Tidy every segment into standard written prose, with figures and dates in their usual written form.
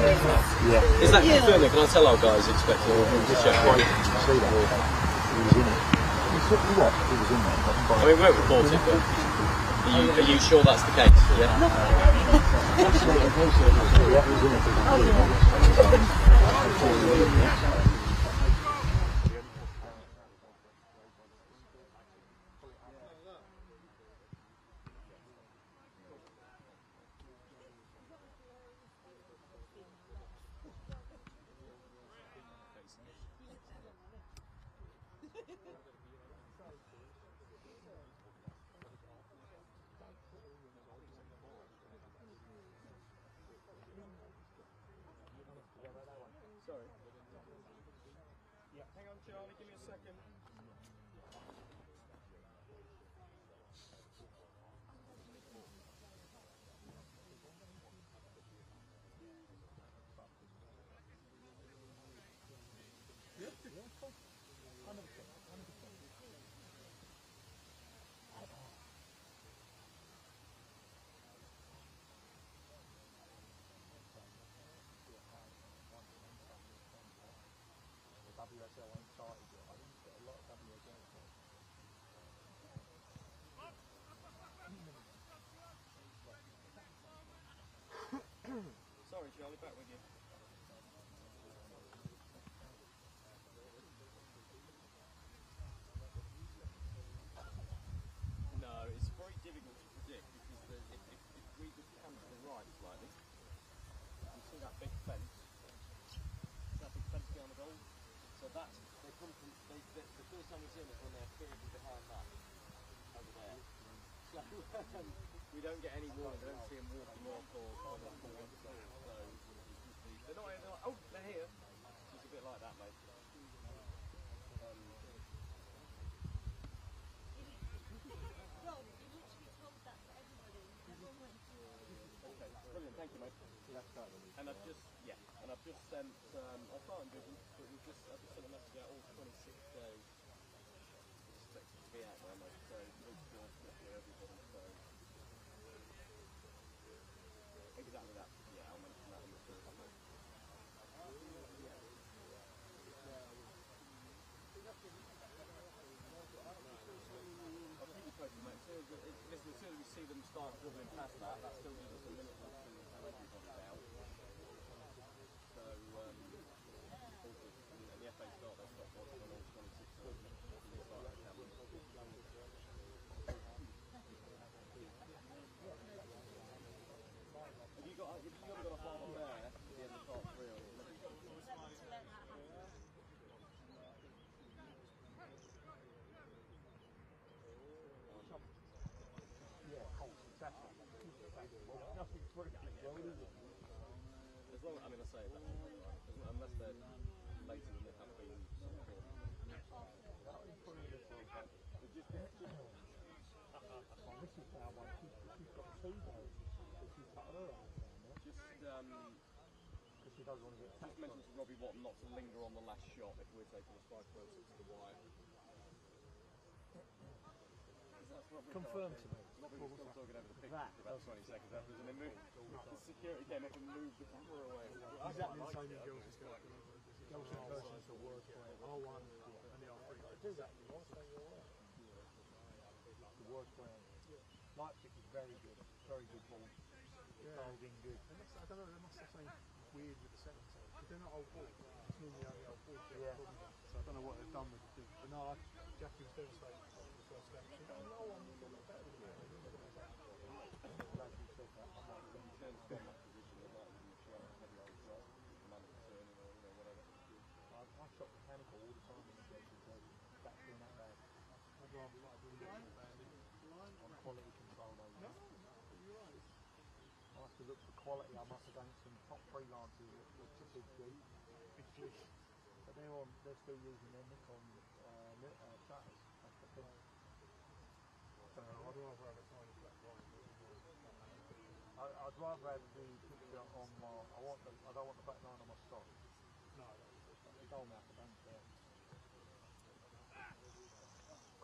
Yeah. Is that confirmed? Can I tell our guys expecting to check? See that? He was in it. What? He was in there. I mean, we won't report it, but are you sure that's the case? Yeah. Sorry. Yeah, hang on, Charlie, give me a second. WSL ain't started yet. I think it's got a lot of WSL. Sorry, Charlie, back with you. No, it's very difficult to predict because if we just come to the right slightly, you see that big fence? That big fence behind the goal? So that's, they come from, the first time we see them is when they're appearing behind that, over there. So we don't get any warning, we don't see them walking off or falling. So they're not, oh, they're here. It's a bit like that, mate. Brilliant, thank you, mate. And I've just, sent, I'll start in business, but I've just sent a message out all 26 days. It's expected to be out now, mate, so we'll still everybody, so. Exactly that, yeah, I'll mention that in the first one. I'll keep you posted, mate. As soon as we see them start dribbling past that still gives us a minute or two to have everybody down. So, and the FA start, they stop watching on all 26 days. Have you got a ball there at the end of part 3 or Nothing's working well, is it? as long, I mean, I say that, unless they're later than they have been before. This is now one. She's got 2 days. She's cut her out down there. Because she doesn't want to get Just mention to Robbie Watton not to linger on the last shot if we're taking a strike closer to the wire. Confirmed to me. Robbie was still talking over the picture for about 20 seconds after the security came up and moved the camera away. Exactly the same as Gilson's got. Gilson versus the worst player. R1 and the R3. Exactly. The worst player. Leipzig is very good ball. Holding good. I don't know, they must have something weird with the settings. Because they're not old boys. It's normally only old boys. Yeah. So I don't know what they've done with the two. But no, Jackie was devastated after the first game. She said, no one will look better than you. I shot mechanical all the time in the game, so that's been that bad. I'd rather like doing it on quality control over. No, you're right. I have to look for quality. I'm up against some top freelancers that are big G. But they're still using their Nikon shutters. That's the thing. I'd rather have a tiny black line. I'd rather have the picture on my. I don't want the back line on my stock. No. The goal mouth, I don't care.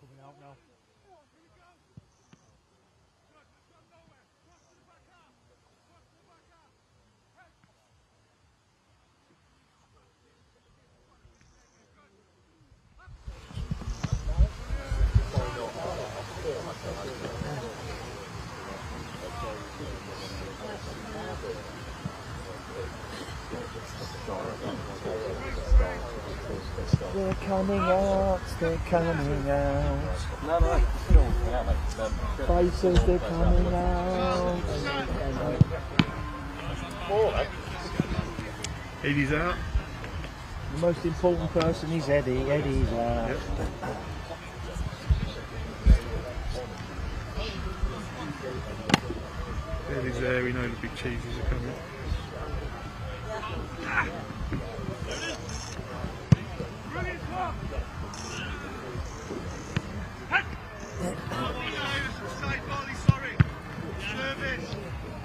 Coming out now. They're coming out, they're coming out. No. Faces, they're coming out. Eddie's out. The most important person is Eddie. Eddie's out. Yep. Eddie's there, we know the big cheeses are coming.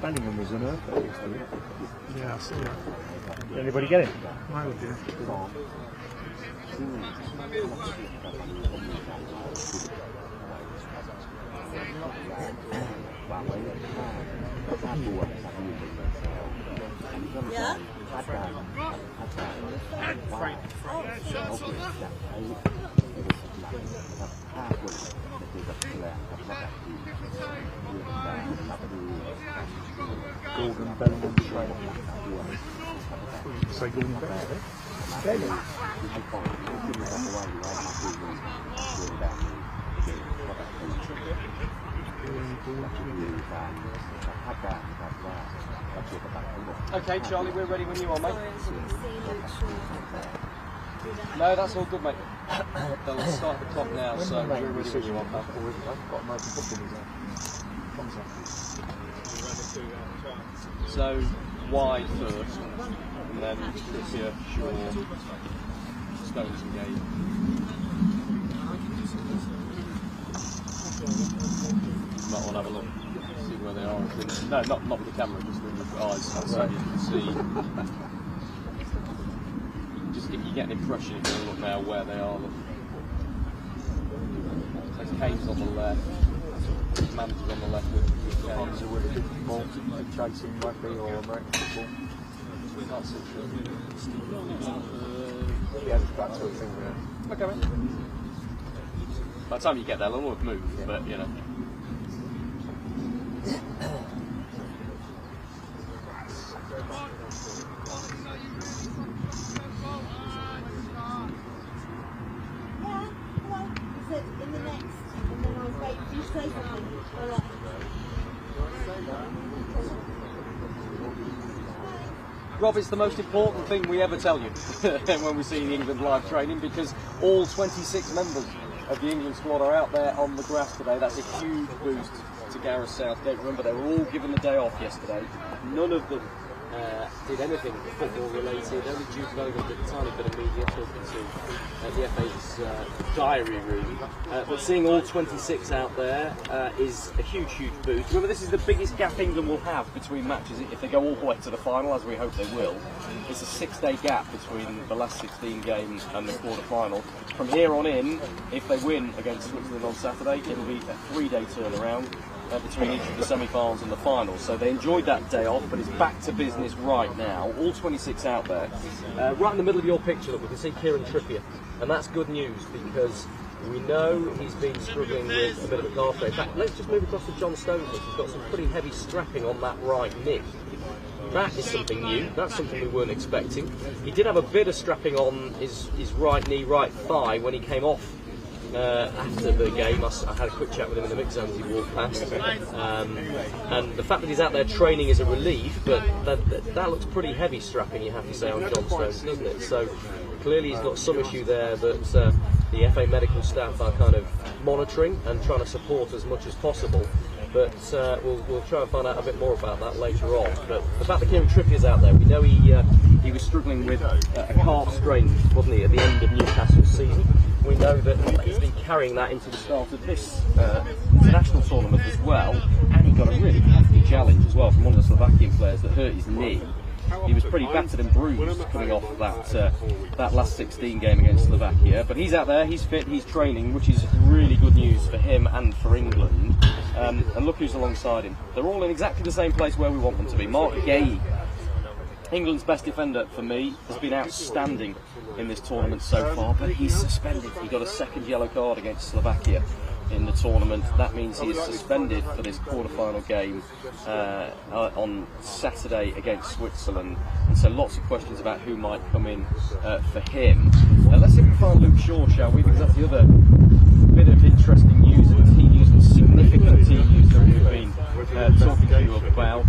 Bellingham was an earthquake yesterday. Yeah, I see that. Did anybody get it? I would do. Yeah? Gordon Bellingham trade. Say Gordon Bellingham. Bellingham. Okay, Charlie, we're ready when you are, mate. No, that's all good, mate. They'll start the clock now, so we're ready when you are, pal. I've got no booking So, wide first, and then Trippier, Shaw, Stones and Gay. Might want to have a look, see where they are. No, not with the camera, just with the eyes, so you can see. You get an impression if you look now where they are. Look. So Kane's on the left, Manager's on the left with Kane. One's a really good ball, chasing rugby or American football. That's it. Yeah, it's back to a thing there. Okay, mate. By the time you get there, they'll all have moved, but you know. Rob, it's the most important thing we ever tell you when we see the England live training, because all 26 members of the England squad are out there on the grass today. That's a huge boost to Gareth Southgate. Remember, they were all given the day off yesterday. None of them did anything football related. Only Jude Bellingham did a tiny bit of media talking to the FA's diary room. But seeing all 26 out there is a huge, huge boost. Remember, this is the biggest gap England will have between matches if they go all the way to the final, as we hope they will. It's a 6-day gap between the last 16 games and the quarter-final. From here on in, if they win against Switzerland on Saturday, it'll be a 3-day turnaround between each of the semi-finals and the finals. So they enjoyed that day off, but it's back to business right now. All 26 out there. Right in the middle of your picture, look, we can see Kieran Trippier, and that's good news because we know he's been struggling with a bit of a calf strain. In fact, let's just move across to John Stones. He's got some pretty heavy strapping on that right knee. That is something new. That's something we weren't expecting. He did have a bit of strapping on his right knee, right thigh when he came off after the game. I had a quick chat with him in the mix zone as he walked past. And the fact that he's out there training is a relief, but that looks pretty heavy strapping, you have to say, on John Stones, doesn't it? So clearly he's got some issue there that the FA medical staff are kind of monitoring and trying to support as much as possible. But we'll try and find out a bit more about that later on. But the fact that Kieran Trippier's out there, we know he was struggling with a calf strain, wasn't he, at the end of Newcastle's season. We know that he's been carrying that into the start of this international tournament as well, and he got a really hefty challenge as well from one of the Slovakian players that hurt his knee. He was pretty battered and bruised coming off that last 16 game against Slovakia, but he's out there, he's fit, he's training, which is really good news for him and for England. And look who's alongside him. They're all in exactly the same place where we want them to be. Mark Gay, England's best defender for me, has been outstanding in this tournament so far, but he's suspended. He got a second yellow card against Slovakia. in the tournament. That means he is suspended for this quarter-final game on Saturday against Switzerland, and so lots of questions about who might come in for him. Let's see if we find Luke Shaw, shall we, because that's the other bit of interesting news, and team news, and significant team news that we've been talking to you about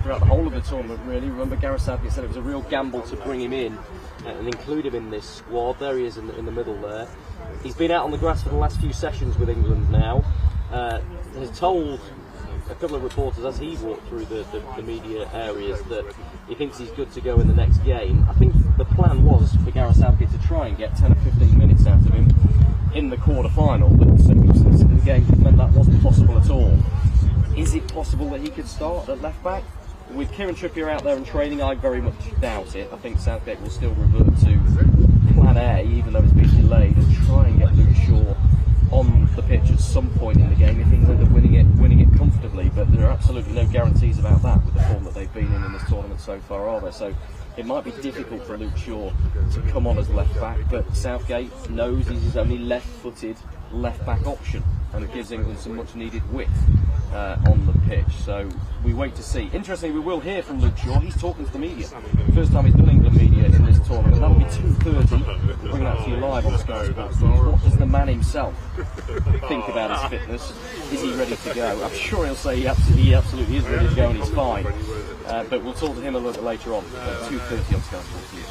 throughout the whole of the tournament, really. Remember, Gareth Southgate said it was a real gamble to bring him in and include him in this squad. There he is in the middle there. He's been out on the grass for the last few sessions with England now. Has told a couple of reporters as he walked through the media areas that he thinks he's good to go in the next game. I think the plan was for Gareth Southgate to try and get 10 or 15 minutes out of him in the quarter-final, but circumstances in the game meant that wasn't possible at all. Is it possible that he could start at left-back? With Kieran Trippier out there and training, I very much doubt it. I think Southgate will still revert to plan A, even though it's been delayed, and try and get Luke Shaw on the pitch at some point in the game if England end up winning it comfortably. But there are absolutely no guarantees about that with the form that they've been in this tournament so far, are there? So it might be difficult for Luke Shaw to come on as left back, but Southgate knows he's his only left-footed left back option, and it gives England some much needed width on the pitch. So we wait to see. Interestingly, we will hear from Luke Shaw. He's talking to the media. First time he's done England media in this tournament. That'll be 2:30. We'll bring that to you live on Sky Sports. What does the man himself think about his fitness? Is he ready to go? I'm sure he'll say he absolutely is ready to go and he's fine. But we'll talk to him a little bit later on at 2:30 on Sky Sports News.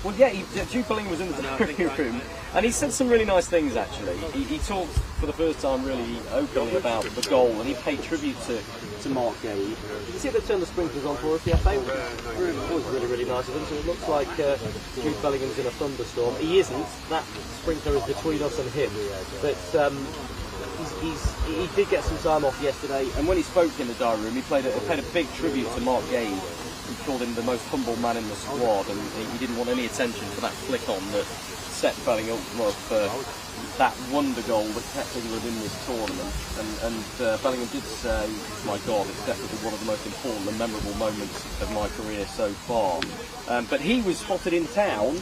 Well, yeah, Jude Bellingham was in the diary room, and he said some really nice things, actually. He talked for the first time really openly about the goal, and he paid tribute to Mark Gay. You see, they turned the sprinklers on for us, the FA, which was really nice of them, so it looks like Jude Bellingham's in a thunderstorm. He isn't. That sprinkler is between us and him. But he did get some time off yesterday, and when he spoke in the diary room, he paid a big tribute to Mark Gay. He called him the most humble man in the squad, and he didn't want any attention for that flick on that set Bellingham up for that wonder goal that kept England in this tournament. And Bellingham did say, my God, it's definitely one of the most important and memorable moments of my career so far. But he was spotted in town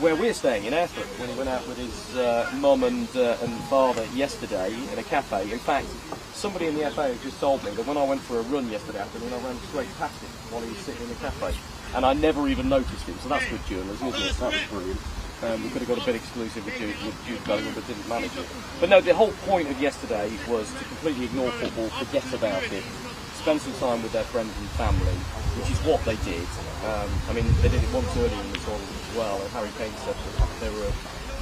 where we're staying, in Airthorpe, when he went out with his mum and father yesterday in a cafe. In fact, somebody in the FA just told me that when I went for a run yesterday afternoon, I ran straight past him while he was sitting in the cafe, and I never even noticed him. So that's good journalism, isn't it? That was brilliant. We could have got a bit exclusive with Jude Bellingham, but didn't manage it. But no, the whole point of yesterday was to completely ignore football, forget about it, spend some time with their friends and family, which is what they did. I mean, they did it once earlier in the tournament as well, and Harry Kane said that there were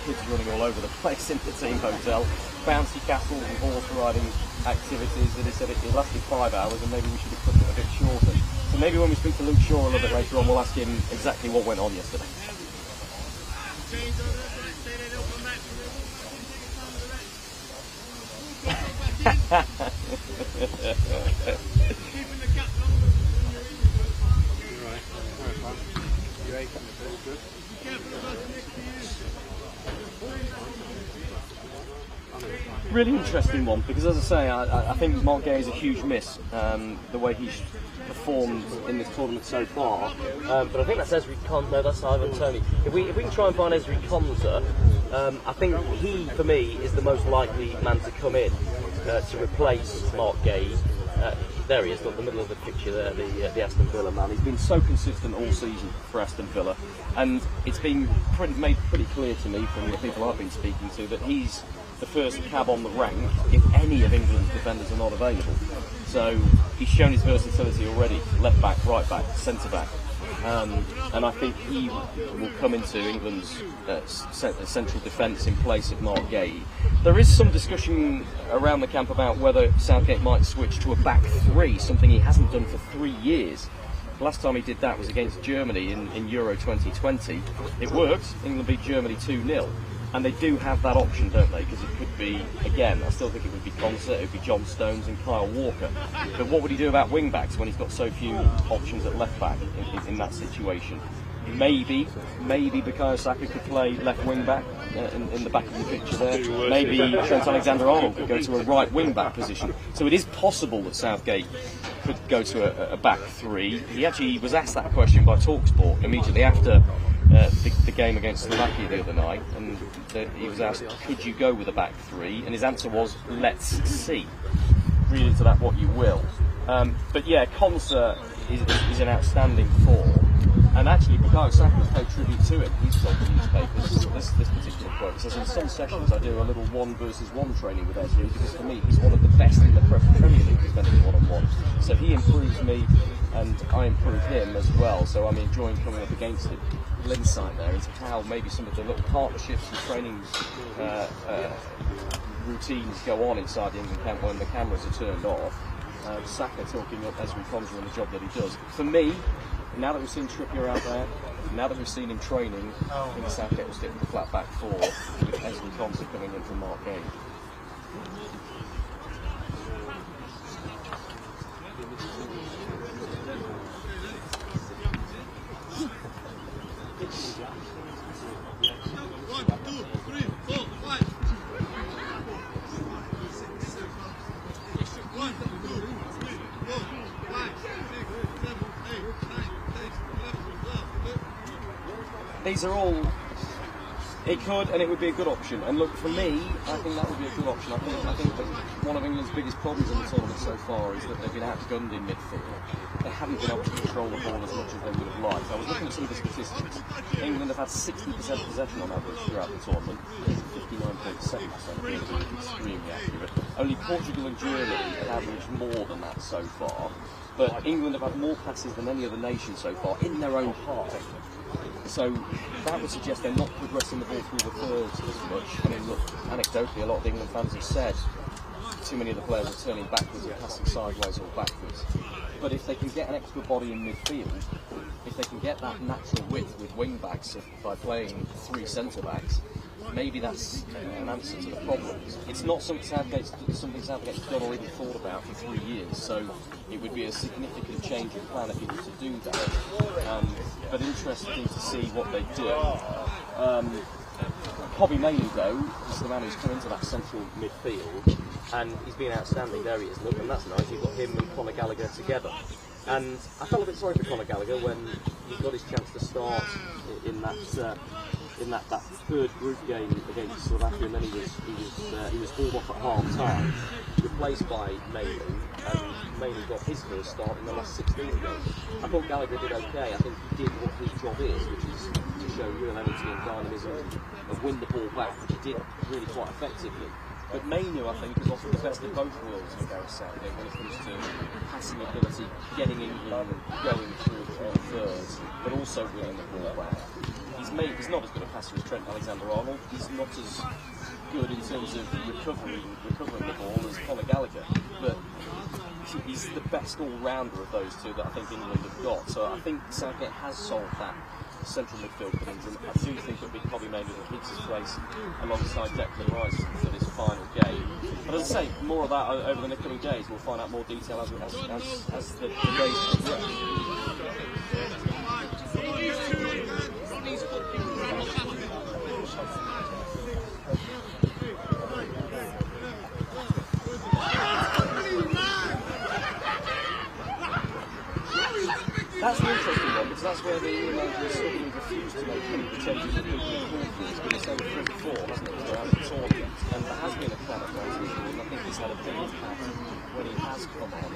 kids running all over the place in the team hotel, bouncy castles and horse riding activities, and he said it lasted 5 hours, and maybe we should have put it a bit shorter. So maybe when we speak to Luke Shaw a little bit later on, we'll ask him exactly what went on yesterday. Really interesting one, because as I say, I think Mark Gay is a huge miss, the way he's performed in this tournament so far. But I think that's Ezri Konsa. No, that's Ivan Toney. If we can try and find Ezri Konsa, I think he, for me, is the most likely man to come in to replace Mark Gay. There he is, got the middle of the picture there, the Aston Villa man. He's been so consistent all season for Aston Villa, and it's been made pretty clear to me from the people I've been speaking to that he's the first cab on the rank if any of England's defenders are not available. So he's shown his versatility already, left back, right back, centre back. And I think he will come into England's central defence in place of Mark Gay. There is some discussion around the camp about whether Southgate might switch to a back three, something he hasn't done for 3 years. Last time he did that was against Germany in Euro 2020. It worked. England beat Germany 2-0. And they do have that option, don't they? Because it could be, again, I still think it would be Konsa, it would be John Stones and Kyle Walker. But what would he do about wing-backs when he's got so few options at left-back in that situation? Maybe Bukayo Saka could play left wing-back in the back of the picture there. Maybe Trent Alexander-Arnold could go to a right wing-back position. So it is possible that Southgate could go to a back three. He actually was asked that question by TalkSport immediately after the game against Slovakia the other night, and he was asked, could you go with a back three? And his answer was, let's see. Read into that what you will. But yeah, Konsa is an outstanding form. And actually, Bukayo Saka has paid tribute to him. He's told the newspapers this particular quote. He says, in some sessions I do a little 1 versus 1 training with Ezri, because for me he's one of the best in the Premier League defending one-on-one. So he improves me and I improve him as well. So I'm enjoying coming up against him. A little insight there into how maybe some of the little partnerships and training routines go on inside the England camp when the cameras are turned off. Saka talking up Ezri Konsa and the job that he does. For me, now that we've seen Trippier out there, now that we've seen him training, I think Southgate will stick with the flat back four with Ezri Konsa coming in from Mark Gane. These are all, it could and it would be a good option. And look, for me, I think that would be a good option. I think that one of England's biggest problems in the tournament so far is that they've been outgunned in midfield. They haven't been able to control the ball as much as they would have liked. I was looking at some of the statistics. England have had 60% possession on average throughout the tournament, 59.7%, extremely accurate. Only Portugal and Germany have averaged more than that so far. But England have had more passes than any other nation so far in their own half. So that would suggest they're not progressing the ball through the thirds as much. I mean, look, anecdotally, a lot of England fans have said too many of the players are turning backwards and passing sideways or backwards. But if they can get an extra body in midfield, if they can get that natural width with wing backs by playing 3 centre backs, maybe that's an answer to the problems. It's not something Southgate's done or even thought about for 3 years, so it would be a significant change in plan if he were to do that. But interesting to see what they do. Kobbie Mainoo, though, is the man who's come into that central midfield, and he's been outstanding. There he is, look, and that's nice. You've got him and Conor Gallagher together. And I felt a bit sorry for Conor Gallagher when he got his chance to start in that third group game against Slovakia, and then he was hauled off at half time, replaced by Mainoo, and Mainoo got his first start in the last 16 games. I thought Gallagher did okay. I think he did what his job is, which is to show real energy and dynamism and win the ball back, which he did really quite effectively. But Mainoo, I think, has offered the best of both worlds for Gareth Southgate when it comes to passing ability, getting England going through the thirds, but also winning the ball back. He's not as good a passer as Trent Alexander-Arnold. He's not as good in terms of recovering the ball as Conor Gallagher, but he's the best all-rounder of those two that I think England have got. So I think Southgate has solved that central midfield conundrum. I do think it'll be Kobbie Mainoo that keeps his place alongside Declan Rice for this final game. But as I say, more of that over the coming days. We'll find out more detail as the days progress. That's an interesting one, because that's where the England manager has suddenly refused to make any of the changes that people have called for. It's been the same for before, hasn't it, throughout the tournament? And there has been a plan of England, and I think he's had a big impact when he has come on.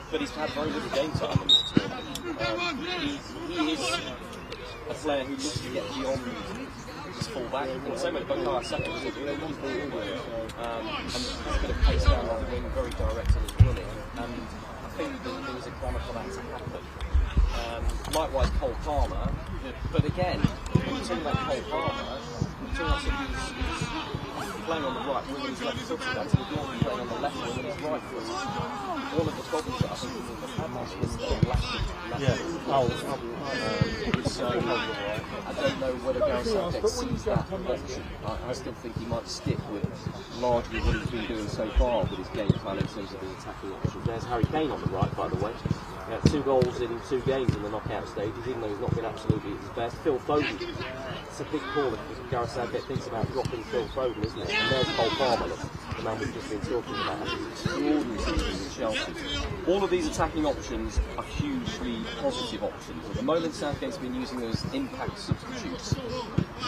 But he's had very little game time in this tournament. He is a player who looks to get beyond his full-back. The same way Bukayo Saka was looking at his ball, and has a bit of pace down on the wing, very direct in his running. And I think that there was a clamour for that to happen. Likewise, Cole Palmer, but again, when you talk about Cole Palmer, you're talking about somebody who's playing on the right wing and he's left footed, that's McGordon playing on the left wing and he's right footed. One of the problems that I think England have had is their lacking. So I don't know whether Gareth Southgate sees that option. I still think he might stick with largely what he's been doing so far with his game plan in terms of his attacking options. There's Harry Kane on the right, by the way. 2 goals in 2 games in the knockout stages, even though he's not been absolutely at his best. Phil Foden, it's a big call if Gareth Southgate thinks about dropping Phil Foden, isn't it? And there's Cole Palmer, the man we've just been talking about. Extraordinary seasons at Chelsea. All of these attacking options are hugely positive options. At the moment, Southgate's been using those impact substitutes.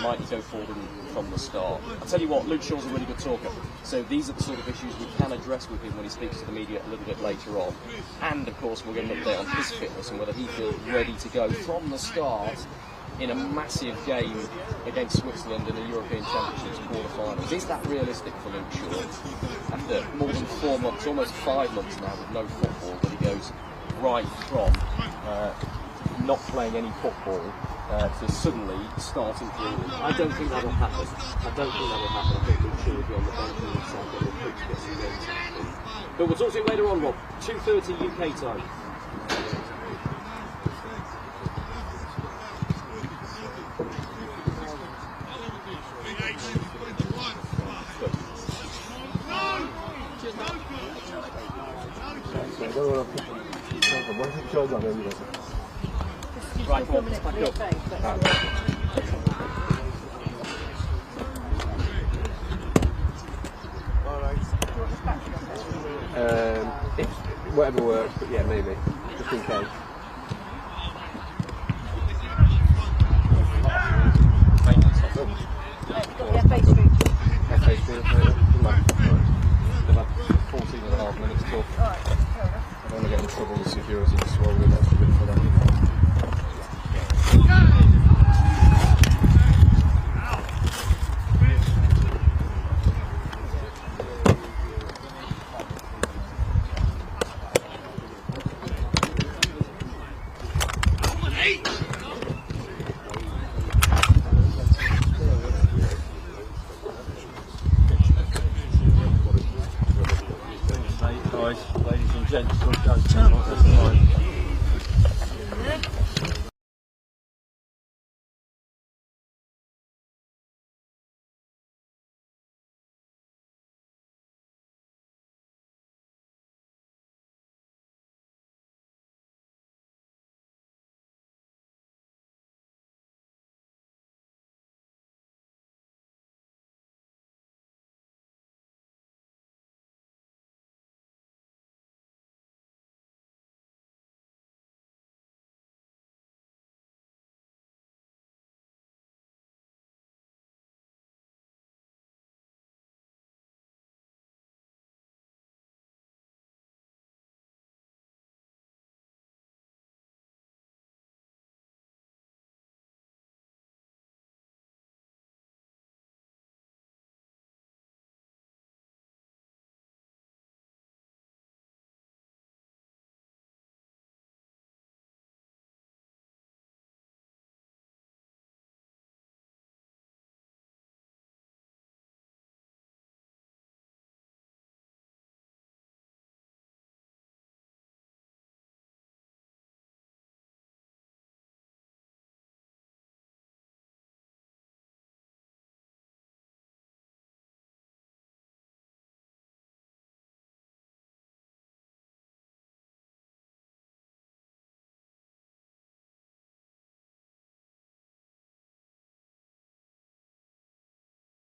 Might he go forward from the start? I'll tell you what, Luke Shaw's a really good talker. So these are the sort of issues we can address with him when he speaks to the media a little bit later on. And of course, we'll get an update on his fitness and whether he feels ready to go from the start in a massive game against Switzerland in the European Championships quarter-finals. Is that realistic for Luke Shaw? After more than 4 months, almost 5 months now with no football, that he goes right from not playing any football to suddenly starting for England. I don't think that will happen. I think Luke Shaw will be on the bench and himself and he'll hope to get some games out. But we'll talk to him later on, Rob. 2:30 UK time. Right, well, back up. If whatever works, but yeah, maybe. Just in case. FA Street, they've had 14 and a half minutes talk. I don't want to get in trouble with security and swallowing that's a bit for them. Ladies and gents,